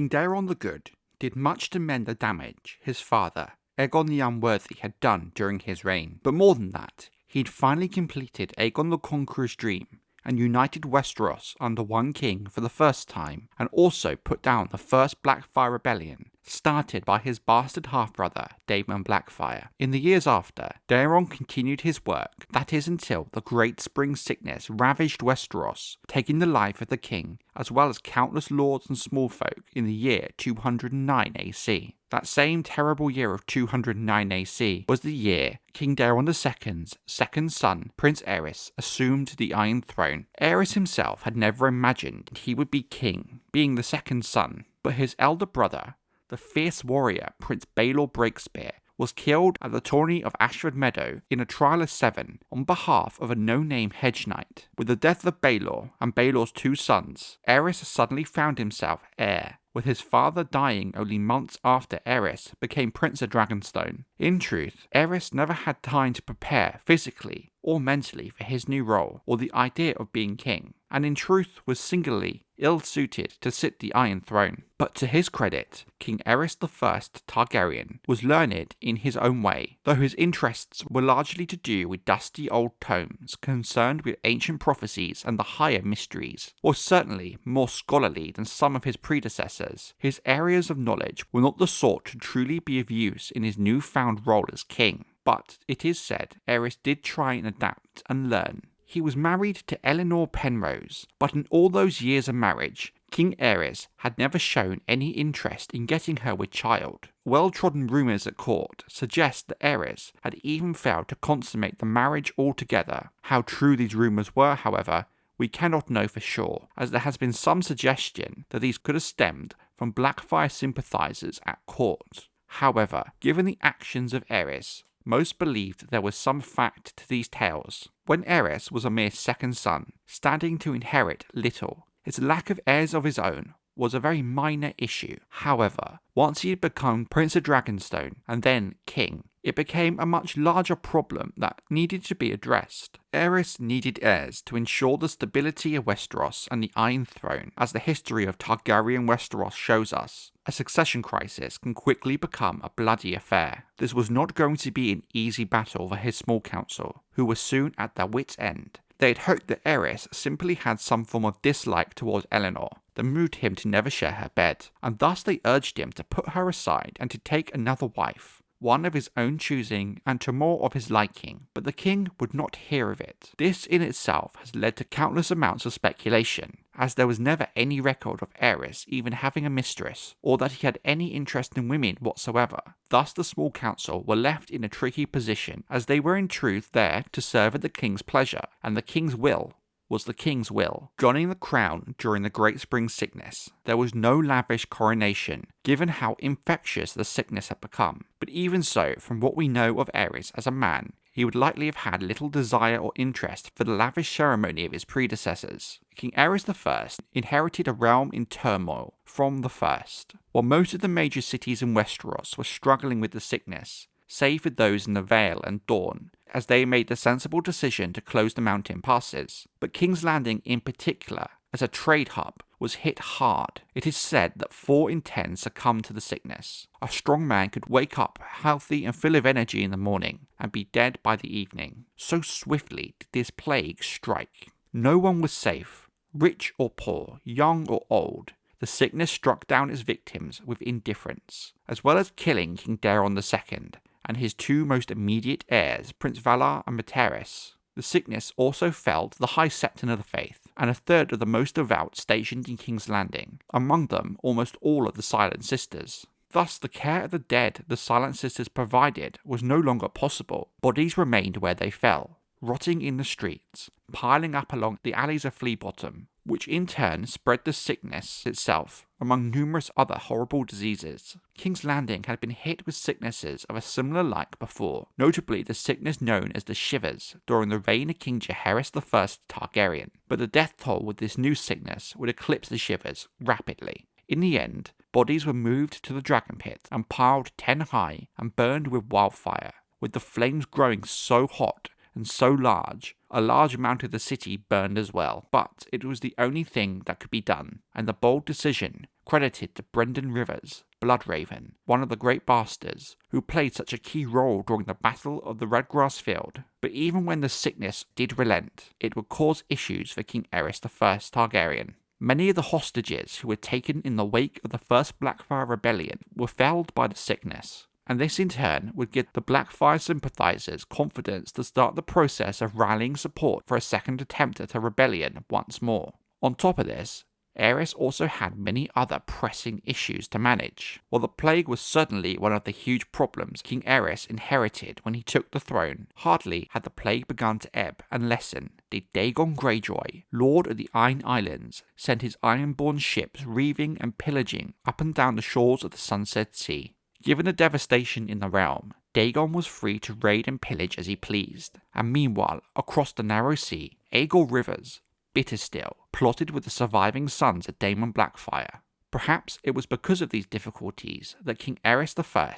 King Daeron the Good did much to mend the damage his father, Aegon the Unworthy, had done during his reign. But more than that, he'd finally completed Aegon the Conqueror's dream and united Westeros under one king for the first time, and also put down the first Blackfyre rebellion, started by his bastard half-brother, Daemon Blackfyre. In the years after, Daeron continued his work, that is until the Great Spring Sickness ravaged Westeros, taking the life of the king, as well as countless lords and small folk in the year 209 AC. That same terrible year of 209 AC was the year King Daeron II's second son, Prince Aerys, assumed the Iron Throne. Aerys himself had never imagined he would be king, being the second son, but his elder brother, the fierce warrior Prince Baelor Breakspear, was killed at the tourney of Ashford Meadow in a trial of 7 on behalf of a no-name hedge knight. With the death of Baelor and Baelor's 2 sons, Aerys suddenly found himself heir, with his father dying only months after Aerys became Prince of Dragonstone. In truth, Aerys never had time to prepare physically or mentally for his new role or the idea of being king, and in truth was singularly ill-suited to sit the Iron Throne. But to his credit, King Aerys I Targaryen was learned in his own way, though his interests were largely to do with dusty old tomes concerned with ancient prophecies and the higher mysteries, or certainly more scholarly than some of his predecessors. His areas of knowledge were not the sort to truly be of use in his newfound role as king. But it is said Aerys did try and adapt and learn. He was married to Eleanor Penrose, but in all those years of marriage, King Aerys had never shown any interest in getting her with child. Well-trodden rumours at court suggest that Aerys had even failed to consummate the marriage altogether. How true these rumours were, however, we cannot know for sure, as there has been some suggestion that these could have stemmed from Blackfyre sympathisers at court. However, given the actions of Aerys, most believed there was some fact to these tales. When Aerys was a mere second son, standing to inherit little, his lack of heirs of his own was a very minor issue. However, once he had become Prince of Dragonstone and then king, it became a much larger problem that needed to be addressed. Aerys needed heirs to ensure the stability of Westeros and the Iron Throne. As the history of Targaryen Westeros shows us, a succession crisis can quickly become a bloody affair. This was not going to be an easy battle for his small council, who were soon at their wits' end. They had hoped that Aerys simply had some form of dislike towards Eleanor that moved him to never share her bed, and thus they urged him to put her aside and to take another wife, one of his own choosing and to more of his liking, but the king would not hear of it. This in itself has led to countless amounts of speculation, as there was never any record of Aerys even having a mistress, or that he had any interest in women whatsoever. Thus the small council were left in a tricky position, as they were in truth there to serve at the king's pleasure, and the king's will was the king's will. Donning the crown during the Great Spring Sickness, there was no lavish coronation, given how infectious the sickness had become. But even so, from what we know of Aerys as a man, he would likely have had little desire or interest for the lavish ceremony of his predecessors. King Aerys I inherited a realm in turmoil from the first. While most of the major cities in Westeros were struggling with the sickness, save for those in the Vale and Dorne, as they made the sensible decision to close the mountain passes. But King's Landing in particular, as a trade hub, was hit hard. It is said that 4 in 10 succumbed to the sickness. A strong man could wake up healthy and full of energy in the morning, and be dead by the evening. So swiftly did this plague strike. No one was safe, rich or poor, young or old. The sickness struck down its victims with indifference, as well as killing King Daeron II and his 2 most immediate heirs, Prince Valar and Materis. The sickness also felled the High Septon of the Faith, and a third of the most devout stationed in King's Landing, among them almost all of the Silent Sisters. Thus the care of the dead the Silent Sisters provided was no longer possible. Bodies remained where they fell, rotting in the streets, piling up along the alleys of Flea Bottom, which in turn spread the sickness itself among numerous other horrible diseases. King's Landing had been hit with sicknesses of a similar like before, notably the sickness known as the Shivers during the reign of King Jaehaerys I Targaryen, but the death toll with this new sickness would eclipse the Shivers rapidly. In the end, bodies were moved to the Dragon Pit and piled 10 high and burned with wildfire, with the flames growing so hot and so large, a large amount of the city burned as well. But it was the only thing that could be done, and the bold decision credited to Brynden Rivers, Bloodraven, one of the Great Bastards, who played such a key role during the Battle of the Redgrass Field. But even when the sickness did relent, it would cause issues for King Aerys I Targaryen. Many of the hostages who were taken in the wake of the first Blackfyre rebellion were felled by the sickness, and this in turn would give the Blackfyre sympathizers confidence to start the process of rallying support for a second attempt at a rebellion once more. On top of this, Aerys also had many other pressing issues to manage. While the plague was certainly one of the huge problems King Aerys inherited when he took the throne, hardly had the plague begun to ebb and lessen did Daeron Greyjoy, Lord of the Iron Islands, send his ironborn ships reaving and pillaging up and down the shores of the Sunset Sea. Given the devastation in the realm, Daeron was free to raid and pillage as he pleased, and meanwhile, across the narrow sea, Aegor Rivers, bitter still, plotted with the surviving sons of Daemon Blackfyre. Perhaps it was because of these difficulties that King Aerys I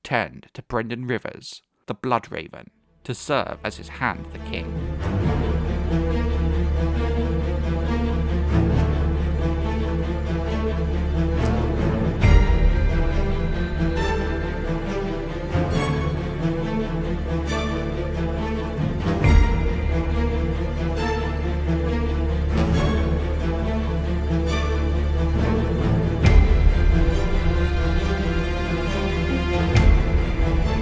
turned to Brynden Rivers, the Bloodraven, to serve as his hand the king.